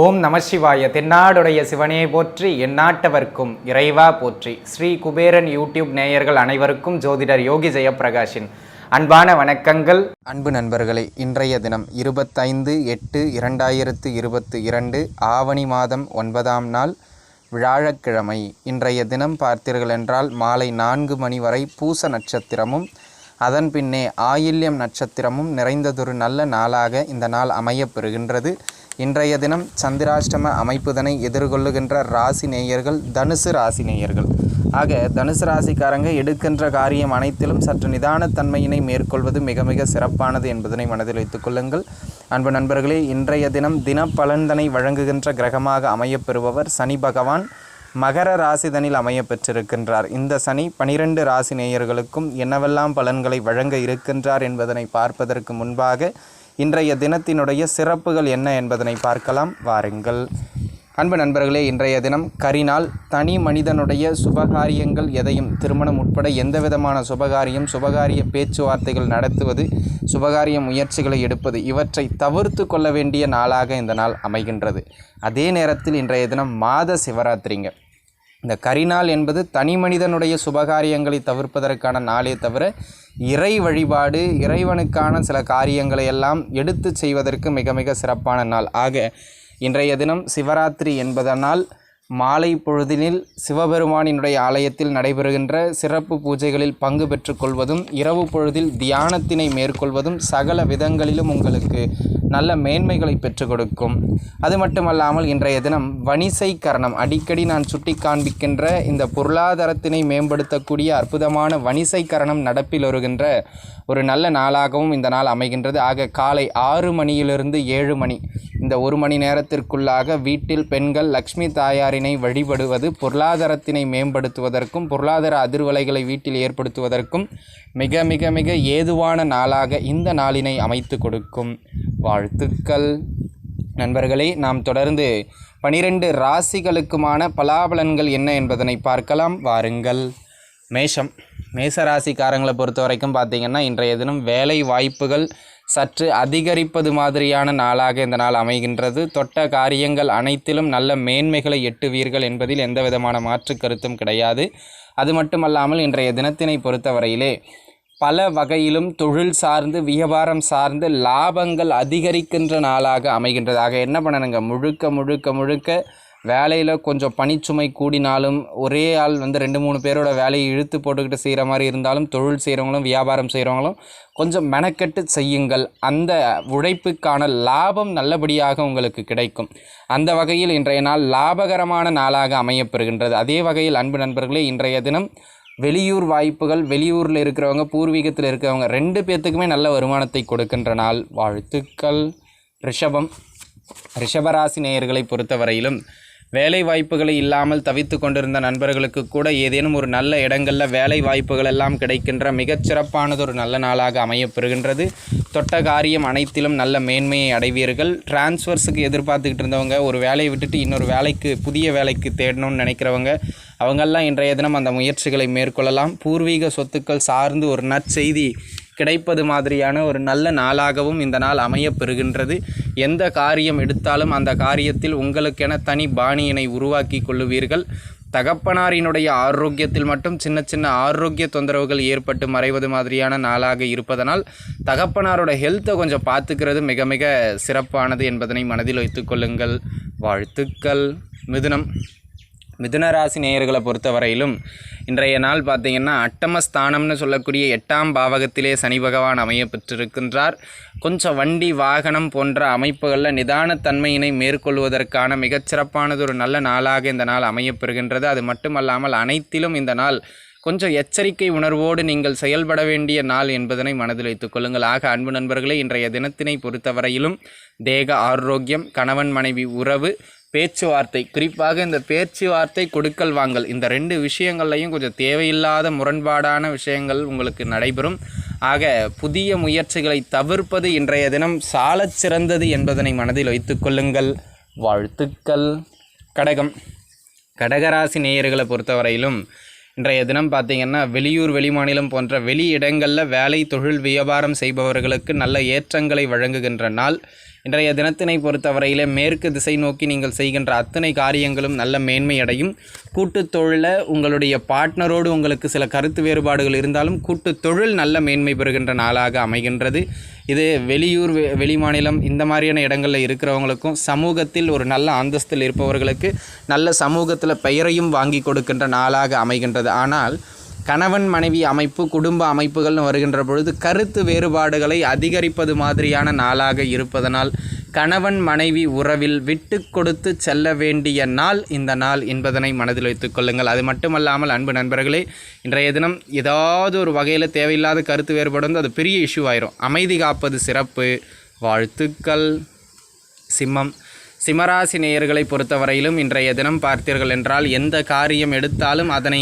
ஓம் நமசிவாய. தென்னாடுடைய சிவனே போற்றி, எந்நாட்டவர்க்கும் இறைவா போற்றி. ஸ்ரீ குபேரன் யூடியூப் நேயர்கள் அனைவருக்கும் ஜோதிடர் யோகி ஜெயப்பிரகாஷின் அன்பான வணக்கங்கள். அன்பு நண்பர்களே, இன்றைய தினம் 25/8/2022 ஆவணி மாதம் 9ஆம் நாள் வியாழக்கிழமை. இன்றைய தினம் பார்த்தீர்கள் என்றால் மாலை 4 மணி வரை பூச நட்சத்திரமும் அதன் பின்னே ஆயில்யம் நட்சத்திரமும் நிறைந்ததொரு நல்ல நாளாக இந்த நாள் அமையப்பெறுகின்றது. இன்றைய தினம் சந்திராஷ்டம அமைப்புதனை எதிர்கொள்ளுகின்ற ராசி நேயர்கள் தனுசு ராசி நேயர்கள். ஆக தனுசு ராசிக்காரங்க எடுக்கின்ற காரியம் அனைத்திலும் சற்று நிதானத்தன்மையினை மேற்கொள்வது மிக மிக சிறப்பானது என்பதனை மனதில் வைத்துக் கொள்ளுங்கள். அன்பு நண்பர்களே, இன்றைய தினம் தினப்பலன்தனை வழங்குகின்ற கிரகமாக அமையப்பெறுபவர் சனி பகவான் மகர ராசிதனில் அமைய பெற்றிருக்கின்றார். இந்த சனி 12 ராசி நேயர்களுக்கும் என்னவெல்லாம் பலன்களை வழங்க இருக்கின்றார் என்பதனை பார்ப்பதற்கு முன்பாக இன்றைய தினத்தினுடைய சிறப்புகள் என்ன என்பதனை பார்க்கலாம் வாருங்கள். அன்பு நண்பர்களே, இன்றைய தினம் கரிநாள். தனி மனிதனுடைய சுபகாரியங்கள் எதையும், திருமணம் உட்பட எந்த விதமான சுபகாரிய பேச்சுவார்த்தைகள் நடத்துவது, சுபகாரிய முயற்சிகளை எடுப்பது, இவற்றை தவிர்த்து கொள்ள வேண்டிய நாளாக இந்த நாள் அமைகின்றது. அதே நேரத்தில் இன்றைய தினம் மாத சிவராத்திரிங்க. இந்த கரிநாள் என்பது தனி மனிதனுடைய சுபகாரியங்களை தவிர்ப்பதற்கான நாளே தவிர இறை வழிபாடு, இறைவனுக்கான சில காரியங்களை எல்லாம் எடுத்து செய்வதற்கு மிக மிக சிறப்பான நாள். ஆக இன்றைய தினம் சிவராத்திரி என்பதனால் மாலை பொழுதினில் சிவபெருமானினுடைய ஆலயத்தில் நடைபெறுகின்ற சிறப்பு பூஜைகளில் பங்கு பெற்றுக்கொள்வதும், இரவு பொழுதில் தியானத்தினை மேற்கொள்வதும் சகல விதங்களிலும் உங்களுக்கு நல்ல மேன்மைகளை பெற்றுக் கொடுக்கும். அது மட்டுமல்லாமல் இன்றைய தினம் வணிசை கரணம், அடிக்கடி நான் சுட்டி காண்பிக்கின்ற இந்த பொருளாதாரத்தினை மேம்படுத்தக்கூடிய அற்புதமான வணிசை கரணம் நடப்பில் வருகின்ற ஒரு நல்ல நாளாகவும் இந்த நாள் அமைகின்றது. ஆக காலை 6 மணியிலிருந்து 7 மணி இந்த 1 மணி நேரத்திற்குள்ளாக வீட்டில் பெண்கள் லக்ஷ்மி தாயாரினை வழிபடுவது பொருளாதாரத்தினை மேம்படுத்துவதற்கும் பொருளாதார அதிர்வலைகளை வீட்டில் ஏற்படுத்துவதற்கும் மிக மிக மிக ஏதுவான நாளாக இந்த நாளினை அமைத்து கொடுக்கும். வாழ்த்துக்கள் நண்பர்களே. நாம் தொடர்ந்து 12 ராசிகளுக்குமான பலாபலன்கள் என்ன என்பதனை பார்க்கலாம் வாருங்கள். மேஷ ராசிக்காரங்களை பொறுத்த வரைக்கும் பார்த்திங்கன்னா இன்றைய தினம் வேலை வாய்ப்புகள் சற்று அதிகரிப்பது மாதிரியான நாளாக இந்த நாள் அமைகின்றது. தொட்ட காரியங்கள் அனைத்திலும் நல்ல மேன்மைகளை எட்டுவீர்கள் என்பதில் எந்த விதமான மாற்று கருத்தும் கிடையாது. அது மட்டுமல்லாமல் இன்றைய தினத்தினை பொறுத்தவரையிலே பல வகையிலும் தொழில் சார்ந்து வியாபாரம் சார்ந்து லாபங்கள் அதிகரிக்கின்ற நாளாக அமைகின்றது. ஆக என்ன பண்ணணுங்க, முழுக்க வேலையில் கொஞ்சம் பணிச்சுமை கூடினாலும் ஒரே ஆள் 2-3 பேரோட வேலையை இழுத்து போட்டுக்கிட்டு செய்கிற மாதிரி இருந்தாலும் தொழில் செய்கிறவங்களும் வியாபாரம் செய்கிறவங்களும் கொஞ்சம் மெனக்கெட்டு செய்யுங்கள். அந்த உழைப்புக்கான லாபம் நல்லபடியாக உங்களுக்கு கிடைக்கும். அந்த வகையில் இன்றைய நாள் லாபகரமான நாளாக அமையப்பெறுகின்றது. அதே வகையில் அன்பு நண்பர்களே, இன்றைய தினம் வெளியூர் வாய்ப்புகள், வெளியூரில் இருக்கிறவங்க பூர்வீகத்தில் இருக்கிறவங்க 2 பேர்த்துக்குமே நல்ல வருமானத்தை கொடுக்கின்ற நாள். வாழ்த்துக்கள். ரிஷபராசி நேயர்களை பொறுத்தவரையிலும் வேலை வாய்ப்புகளை இல்லாமல் தவித்து கொண்டிருந்த நண்பர்களுக்கு கூட ஏதேனும் ஒரு நல்ல இடங்களில் வேலை வாய்ப்புகள் எல்லாம் கிடைக்கின்ற மிகச்சிறப்பானது ஒரு நல்ல நாளாக அமையப்பெறுகின்றது. தொட்ட காரியம் அனைத்திலும் நல்ல மேன்மையை அடைவீர்கள். டிரான்ஸ்ஃபர்ஸுக்கு எதிர்பார்த்துக்கிட்டு இருந்தவங்க, ஒரு வேலையை விட்டுட்டு இன்னொரு வேலைக்கு, புதிய வேலைக்கு தேடணும்னு நினைக்கிறவங்க, அவங்கெல்லாம் இன்றைய தினம் அந்த முயற்சிகளை மேற்கொள்ளலாம். பூர்வீக சொத்துக்கள் சார்ந்து ஒரு நற்செய்தி கிடைப்பது மாதிரியான ஒரு நல்ல நாளாகவும் இந்த நாள் அமையப்பெறுகின்றது. எந்த காரியம் எடுத்தாலும் அந்த காரியத்தில் உங்களுக்கென தனி பாணியினை உருவாக்கி கொள்ளுவீர்கள். தகப்பனாரினுடைய ஆரோக்கியத்தில் மட்டும் சின்ன ஆரோக்கிய தொந்தரவுகள் ஏற்பட்டு மறைவது மாதிரியான நாளாக இருப்பதனால் தகப்பனாரோட ஹெல்த்தை கொஞ்சம் பார்த்துக்கிறது மிக மிக சிறப்பானது என்பதனை மனதில் வைத்துக் கொள்ளுங்கள். வாழ்த்துக்கள். மிதுன ராசி நேயர்களை பொறுத்தவரையிலும் இன்றைய நாள் பார்த்திங்கன்னா அட்டமஸ்தானம்னு சொல்லக்கூடிய 8ஆம் பாவகத்திலே சனி பகவான் அமைய பெற்றிருக்கின்றார். கொஞ்சம் வண்டி வாகனம் போன்ற அமைப்புகளில் நிதானத்தன்மையினை மேற்கொள்வதற்கான மிகச்சிறப்பானது ஒரு நல்ல நாளாக இந்த நாள் அமையப்பெறுகின்றது. அது மட்டுமல்லாமல் அனைத்திலும் இந்த நாள் கொஞ்சம் எச்சரிக்கை உணர்வோடு நீங்கள் செயல்பட வேண்டிய நாள் என்பதனை மனதில் வைத்துக் கொள்ளுங்கள். ஆக அன்பு நண்பர்களே, இன்றைய தினத்தினை பொறுத்தவரையிலும் தேக ஆரோக்கியம், கணவன் மனைவி உறவு, பேச்சுவார்த்தை, குறிப்பாக இந்த பேச்சுவார்த்தை கொடுக்கல் வாங்கல், இந்த 2 விஷயங்கள்லையும் கொஞ்சம் தேவையில்லாத முரண்பாடான விஷயங்கள் உங்களுக்கு நடைபெறும். ஆக புதிய முயற்சிகளை தவிர்ப்பது இன்றைய தினம் சாலச் சிறந்தது என்பதனை மனதில் வைத்துக் கொள்ளுங்கள். வாழ்த்துக்கள். கடகராசி நேயர்களை பொறுத்தவரையிலும் இன்றைய தினம் பார்த்திங்கன்னா வெளியூர் வெளிமாநிலம் போன்ற வெளி இடங்களில் வேலை தொழில் வியாபாரம் செய்பவர்களுக்கு நல்ல ஏற்றங்களை வழங்குகின்ற நாள். இன்றைய தினத்தினை பொறுத்தவரையிலே மேற்கு திசை நோக்கி நீங்கள் செய்கின்ற அத்தனை காரியங்களும் நல்ல மேன்மையடையும். கூட்டுத் தொழிலில் உங்களுடைய பார்ட்னரோடு உங்களுக்கு சில கருத்து வேறுபாடுகள் இருந்தாலும் கூட்டுத் தொழில் நல்ல மேன்மை பெறுகின்ற நாளாக அமைகின்றது. இது வெளியூர் வெளிமாநிலம் இந்த மாதிரியான இடங்களில் இருக்கிறவங்களுக்கும் சமூகத்தில் ஒரு நல்ல அந்தஸ்தில் இருப்பவர்களுக்கு நல்ல சமூகத்தில் பெயரையும் வாங்கி கொடுக்கின்ற நாளாக அமைகின்றது. ஆனால் கணவன் மனைவி அமைப்பு குடும்ப அமைப்புகள்னு வருகின்ற பொழுது கருத்து வேறுபாடுகளை அதிகரிப்பது மாதிரியான நாளாக இருப்பதனால் கணவன் மனைவி உறவில் விட்டு கொடுத்து செல்ல வேண்டிய நாள் இந்த நாள் என்பதனை மனதில் வைத்துக் கொள்ளுங்கள். அது மட்டுமல்லாமல் அன்பு நண்பர்களே, இன்றைய தினம் ஏதாவது ஒரு வகையில் தேவையில்லாத கருத்து வேறுபாடு வந்து அது பெரிய இஷ்யூ ஆயிரும். அமைதி காப்பது சிறப்பு. வாழ்த்துக்கள். சிம்மம். சிம்மராசி நேயர்களை பொறுத்தவரையிலும் இன்றைய தினம் பார்த்தீர்கள் என்றால் எந்த காரியம் எடுத்தாலும் அதனை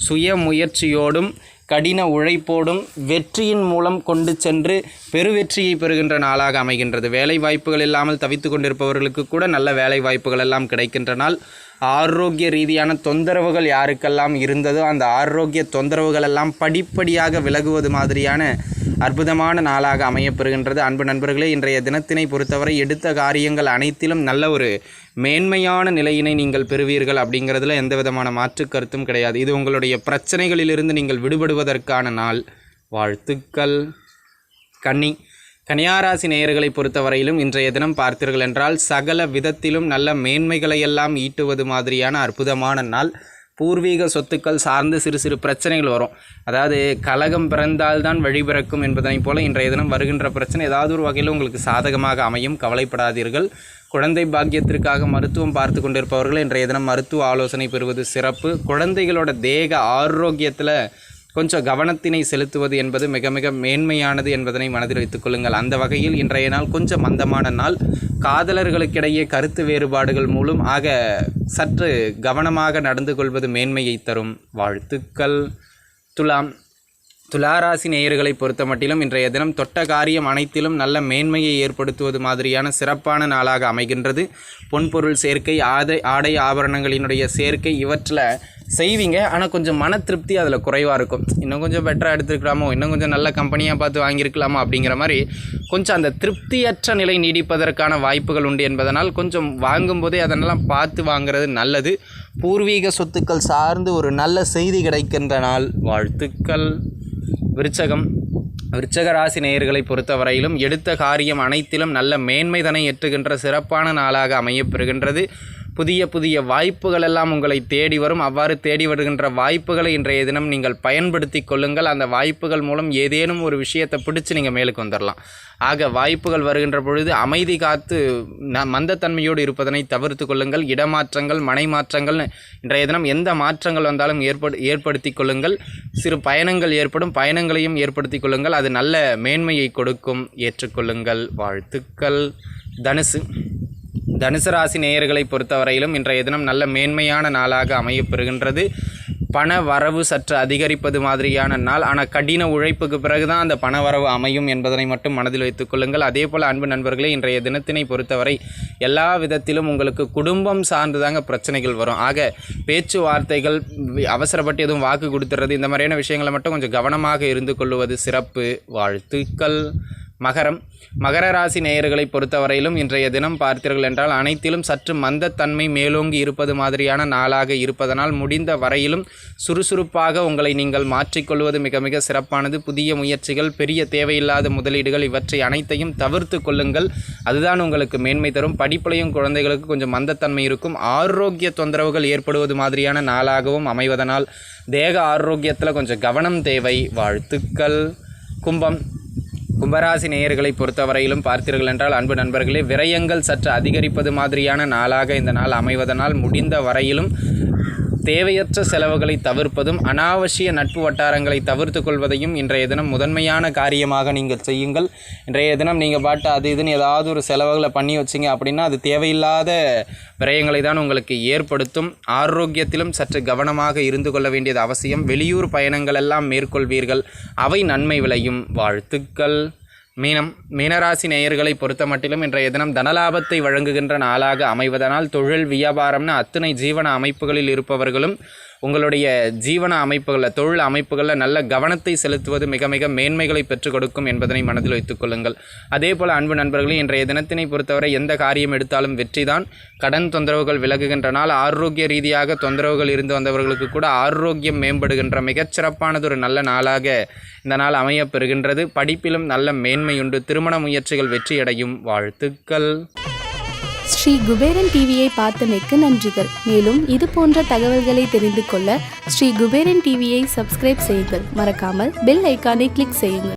சுய முயற்சியோடும் கடின உழைப்போடும் வெற்றியின் மூலம் கொண்டு சென்று பெருவெற்றியை பெறுகின்ற நாளாக அமைகின்றது. வேலை வாய்ப்புகள் இல்லாமல் தவித்து கொண்டிருப்பவர்களுக்கு கூட நல்ல வேலை வாய்ப்புகள் எல்லாம் கிடைக்கின்ற நாள். ஆரோக்கிய ரீதியான தொந்தரவுகள் யாருக்கெல்லாம் இருந்ததோ அந்த ஆரோக்கிய தொந்தரவுகள் எல்லாம் படிப்படியாக விலகுவது மாதிரியான அற்புதமான நாளாக அமையப்பெறுகின்றது. அன்பு நண்பர்களே, இன்றைய தினத்தினை பொறுத்தவரை எடுத்த காரியங்கள் அனைத்திலும் நல்ல ஒரு மேன்மையான நிலையினை நீங்கள் பெறுவீர்கள். அப்படிங்கிறதுல எந்த விதமான மாற்று கருத்தும் கிடையாது. இது உங்களுடைய பிரச்சனைகளிலிருந்து நீங்கள் விடுபடுவதற்கான நாள். வாழ்த்துக்கள். கன்னியாராசி நேயர்களை பொறுத்தவரையிலும் இன்றைய தினம் பார்த்தீர்கள் என்றால் சகல விதத்திலும் நல்ல மேன்மைகளையெல்லாம் ஈட்டுவது மாதிரியான அற்புதமான நாள். பூர்வீக சொத்துக்கள் சார்ந்து சிறு சிறு பிரச்சனைகள் வரும். அதாவது கலகம் பிறந்தால்தான் வழி பிறக்கும் என்பதனைப் போல இன்றைய தினம் வருகின்ற பிரச்சனை ஏதாவது ஒரு வகையில் உங்களுக்கு சாதகமாக அமையும். கவலைப்படாதீர்கள். குழந்தை பாக்கியத்திற்காக மருத்துவம் பார்த்து கொண்டிருப்பவர்கள் இன்றைய தினம் மருத்துவ ஆலோசனை பெறுவது சிறப்பு. குழந்தைகளோட தேக ஆரோக்கியத்தில் கொஞ்சம் கவனத்தினை செலுத்துவது என்பது மிக மிக மேன்மையானது என்பதனை மனதில் வைத்துக் கொள்ளுங்கள். அந்த வகையில் இன்றைய நாள் கொஞ்சம் மந்தமான நாள். காதலர்களுக்கிடையே கருத்து வேறுபாடுகள் மூலம் சற்று கவனமாக நடந்து கொள்வது மேன்மையை தரும். வாழ்த்துக்கள். துளாராசி நேயர்களை பொறுத்த மட்டிலும் இன்றைய தினம் தொட்ட காரியம் அனைத்திலும் நல்ல மேன்மையை ஏற்படுத்துவது மாதிரியான சிறப்பான நாளாக அமைகின்றது. பொன்பொருள் சேர்க்கை, ஆடை ஆபரணங்களினுடைய சேர்க்கை இவற்றில் செய்வீங்க. ஆனால் கொஞ்சம் மன திருப்தி அதில் குறைவாக இருக்கும். இன்னும் கொஞ்சம் பெட்டராக எடுத்துருக்கலாமோ, இன்னும் கொஞ்சம் நல்ல கம்பெனியாக பார்த்து வாங்கியிருக்கலாமோ அப்படிங்கிற மாதிரி கொஞ்சம் அந்த திருப்தியற்ற நிலை நீடிப்பதற்கான வாய்ப்புகள் உண்டு என்பதனால் கொஞ்சம் வாங்கும்போதே அதனெல்லாம் பார்த்து வாங்குறது நல்லது. பூர்வீக சொத்துக்கள் சார்ந்து ஒரு நல்ல செய்தி கிடைக்கின்ற நாள். வாழ்த்துக்கள். விருச்சக ராசி நேயர்களை பொறுத்தவரையிலும் எடுத்த காரியம் அனைத்திலும் நல்ல மேன்மைதனை எட்டுகின்ற சிறப்பான நாளாக அமையப்பெறுகின்றது. புதிய புதிய வாய்ப்புகள் எல்லாம் உங்களை தேடி வரும். அவ்வாறு தேடி வருகின்ற வாய்ப்புகளை இன்றைய தினம் நீங்கள் பயன்படுத்தி கொள்ளுங்கள். அந்த வாய்ப்புகள் மூலம் ஏதேனும் ஒரு விஷயத்தை பிடிச்சி நீங்கள் மேலுக்கு வந்துடலாம். ஆக வாய்ப்புகள் வருகின்ற பொழுது அமைதி காத்து மந்தத்தன்மையோடு இருப்பதனை தவிர்த்து கொள்ளுங்கள். இடமாற்றங்கள், மனை மாற்றங்கள், இன்றைய தினம் எந்த மாற்றங்கள் வந்தாலும் ஏற்படுத்தி கொள்ளுங்கள். சிறு பயணங்கள் ஏற்படும், பயணங்களையும் ஏற்படுத்தி கொள்ளுங்கள். அது நல்ல மேன்மையை கொடுக்கும். ஏற்றுக்கொள்ளுங்கள். வாழ்த்துக்கள். தனுசு ராசி நேயர்களை பொறுத்தவரையிலும் இன்றைய தினம் நல்ல மேன்மையான நாளாக அமையப்பெறுகின்றது. பண வரவு சற்று அதிகரிப்பது மாதிரியான நாள். ஆனால் கடின உழைப்புக்கு பிறகுதான் அந்த பண வரவு அமையும் என்பதனை மட்டும் மனதில் வைத்துக் கொள்ளுங்கள். அதே போல் அன்பு நண்பர்களே, இன்றைய தினத்தினை பொறுத்தவரை எல்லா விதத்திலும் உங்களுக்கு குடும்பம் சார்ந்துதாங்க பிரச்சனைகள் வரும். ஆக பேச்சுவார்த்தைகள், அவசரப்பட்டு எதுவும் வாக்கு கொடுத்துறது, இந்த மாதிரியான விஷயங்களை மட்டும் கொஞ்சம் கவனமாக இருந்து கொள்வது சிறப்பு. வாழ்த்துக்கள். மகர ராசி நேயர்களை பொறுத்தவரையிலும் இன்றைய தினம் பார்த்தீர்கள் என்றால் அனைத்திலும் சற்று மந்தத்தன்மை மேலோங்கி இருப்பது மாதிரியான நாளாக இருப்பதனால் முடிந்த வரையிலும் சுறுசுறுப்பாக உங்களை நீங்கள் மாற்றிக்கொள்வது மிக மிக சிறப்பானது. புதிய முயற்சிகள், பெரிய தேவையில்லாத முதலீடுகள் இவற்றை அனைத்தையும் தவிர்த்து கொள்ளுங்கள். அதுதான் உங்களுக்கு மேன்மை தரும். படிப்புலையும் குழந்தைகளுக்கு கொஞ்சம் மந்தத்தன்மை இருக்கும். ஆரோக்கிய தொந்தரவுகள் ஏற்படுவது மாதிரியான நாளாகவும் அமைவதனால் தேக ஆரோக்கியத்தில் கொஞ்சம் கவனம் தேவை. வாழ்த்துக்கள். கும்பராசி நேயர்களை பொறுத்தவரையிலும் பார்த்தீர்கள் என்றால் அன்பு நண்பர்களே, விரயங்கள் சற்று அதிகரிப்பது மாதிரியான நாளாக இந்த நாள் அமைவதனால் முடிந்த வரையிலும் தேவையற்ற செலவுகளை தவிர்ப்பதும் அனாவசிய நட்பு வட்டாரங்களை தவிர்த்து கொள்வதையும் இன்றைய தினம் முதன்மையான காரியமாக நீங்கள் செய்யுங்கள். இன்றைய தினம் நீங்கள் பாட்டு அது இதுன்னு ஏதாவது ஒரு செலவுகளை பண்ணி வச்சிங்க அப்படின்னா அது தேவையில்லாத விரயங்களை தான் உங்களுக்கு ஏற்படுத்தும். ஆரோக்கியத்திலும் சற்று கவனமாக இருந்து கொள்ள வேண்டியது அவசியம். வெளியூர் பயணங்கள் எல்லாம் மேற்கொள்வீர்கள், அவை நன்மை விளையும். வாழ்த்துக்கள். மீனராசி நேயர்களை பொறுத்த மட்டிலும் இன்றைய தினம் தனலாபத்தை வழங்குகின்ற நாளாக அமைவதனால் தொழில் வியாபாரம்னு அத்தனை ஜீவன அமைப்புகளில் இருப்பவர்களும் உங்களுடைய ஜீவன அமைப்புகளில், தொழில் அமைப்புகளில் நல்ல கவனத்தை செலுத்துவது மிக மிக மேன்மைகளை பெற்றுக் கொடுக்கும் என்பதனை மனதில் வைத்துக் கொள்ளுங்கள். அதே போல் அன்பு நண்பர்களே, இன்றைய தினத்தினை பொறுத்தவரை எந்த காரியம் எடுத்தாலும் வெற்றிதான். கடன் தொந்தரவுகள் விலகுகின்ற நாள். ஆரோக்கிய ரீதியாக தொந்தரவுகள் இருந்து வந்தவர்களுக்கு கூட ஆரோக்கியம் மேம்படுகின்ற மிகச்சிறப்பானதொரு நல்ல நாளாக இந்த நாள் அமையப் பெறுகின்றது. படிப்பிலும் நல்ல மேன்மையுண்டு. திருமண முயற்சிகள் வெற்றியடையும். வாழ்த்துக்கள். ஸ்ரீ குபேரன் டிவியை பார்த்தமைக்கு நன்றிகள். மேலும் இது போன்ற தகவல்களை தெரிந்து கொள்ள ஸ்ரீ குபேரன் டிவியை சப்ஸ்கிரைப் செய்யுங்கள். மறக்காமல் பெல் ஐக்கானை கிளிக் செய்யுங்கள்.